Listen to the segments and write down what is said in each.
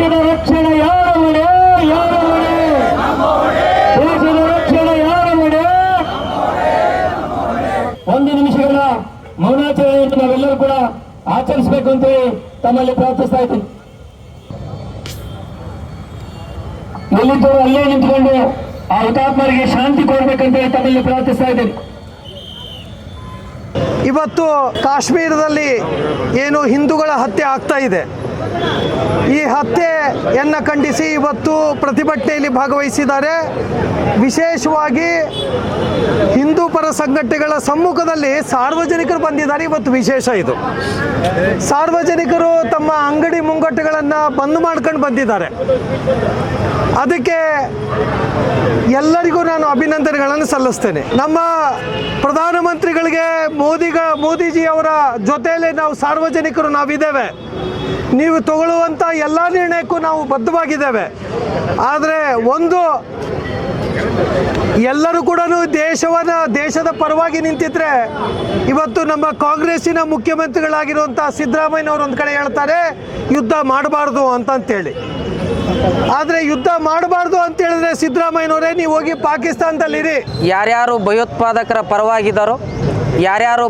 ದೇಶದ ರಕ್ಷಣೆ ಯಾರ ಹೊಣೆ? ಯಾರ ಹೊಣೆ? ದೇಶದ ರಕ್ಷಣೆ ಯಾರ ಹೊಣೆ? ಒಂದು ನಿಮಿಷಗಳ ಮೌನಾಚರಣೆಯನ್ನು ನಾವೆಲ್ಲರೂ ಕೂಡ ಆಚರಿಸಬೇಕು ಅಂತೇಳಿ ತಮ್ಮಲ್ಲಿ ಪ್ರಾರ್ಥಿಸ್ತಾ ಇದ್ದೀನಿ. ಎಲ್ಲಿದ್ದವರು ಅಲ್ಲೇ ನಿಂತ್ಕೊಂಡು ಆ ಹುತಾತ್ಮರಿಗೆ ಶಾಂತಿ ಕೊಡ್ಬೇಕಂತೇಳಿ ತಮ್ಮಲ್ಲಿ ಪ್ರಾರ್ಥಿಸ್ತಾ ಇದ್ದೀನಿ. ಇವತ್ತು ಕಾಶ್ಮೀರದಲ್ಲಿ ಏನು ಹಿಂದೂಗಳ ಹತ್ಯೆ ಆಗ್ತಾ ಇದೆ, ಈ ಹತ್ಯೆಯನ್ನು ಖಂಡಿಸಿ ಇವತ್ತು ಪ್ರತಿಭಟನೆಯಲ್ಲಿ ಭಾಗವಹಿಸಿದ್ದಾರೆ. ವಿಶೇಷವಾಗಿ ಹಿಂದೂ ಪರ ಸಂಘಟನೆಗಳ ಸಮ್ಮುಖದಲ್ಲಿ ಸಾರ್ವಜನಿಕರು ಬಂದಿದ್ದಾರೆ. ಇವತ್ತು ವಿಶೇಷ ಇದು. ಸಾರ್ವಜನಿಕರು ತಮ್ಮ ಅಂಗಡಿ ಮುಂಗಟ್ಟುಗಳನ್ನು ಬಂದ್ ಮಾಡ್ಕೊಂಡು ಬಂದಿದ್ದಾರೆ. ಅದಕ್ಕೆ ಎಲ್ಲರಿಗೂ ನಾನು ಅಭಿನಂದನೆಗಳನ್ನು ಸಲ್ಲಿಸ್ತೇನೆ. ನಮ್ಮ ಪ್ರಧಾನಮಂತ್ರಿಗಳಿಗೆ ಮೋದಿಜಿಯವರ ಜೊತೆಯಲ್ಲಿ ನಾವು ಸಾರ್ವಜನಿಕರು ನಾವಿದ್ದೇವೆ. ನೀವು ತಗೊಳ್ಳುವಂಥ ಎಲ್ಲ ನಿರ್ಣಯಕ್ಕೂ ನಾವು ಬದ್ಧವಾಗಿದ್ದೇವೆ. ಆದರೆ ಒಂದು ಎಲ್ಲರೂ ಕೂಡ ದೇಶದ ಪರವಾಗಿ ನಿಂತಿದ್ರೆ, ಇವತ್ತು ನಮ್ಮ ಕಾಂಗ್ರೆಸ್ಸಿನ ಮುಖ್ಯಮಂತ್ರಿಗಳಾಗಿರುವಂಥ ಸಿದ್ದರಾಮಯ್ಯನವರು ಒಂದು ಕಡೆ ಹೇಳ್ತಾರೆ ಯುದ್ಧ ಮಾಡಬಾರ್ದು ಅಂತೇಳಿ. ಆದರೆ ಯುದ್ಧ ಮಾಡಬಾರ್ದು ಅಂತ ಹೇಳಿದ್ರೆ ಸಿದ್ದರಾಮಯ್ಯನವರೇ ನೀವು ಹೋಗಿ ಪಾಕಿಸ್ತಾನದಲ್ಲಿರಿ. ಯಾರ್ಯಾರು ಭಯೋತ್ಪಾದಕರ ಪರವಾಗಿದ್ದಾರೋ, ಯಾರ್ಯಾರು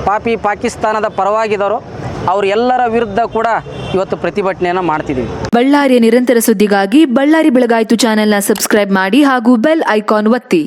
ಪಾಪಿ ಪಾಕಿಸ್ತಾನದ ಪರವಾಗಿದ್ದಾರೋ ಅವರೆಲ್ಲರ ವಿರುದ್ಧ ಕೂಡ ಇವತ್ತು ಪ್ರತಿಭಟನೆಯನ್ನು ಮಾಡ್ತಿದ್ದೀವಿ. ಬಳ್ಳಾರಿಯ ನಿರಂತರ ಸುದ್ದಿಗಾಗಿ ಬಳ್ಳಾರಿ ಬೆಳಗಾಯಿತು ಚಾನೆಲ್ನ ಸಬ್ಸ್ಕ್ರೈಬ್ ಮಾಡಿ ಹಾಗೂ ಬೆಲ್ ಐಕಾನ್ ಒತ್ತಿ.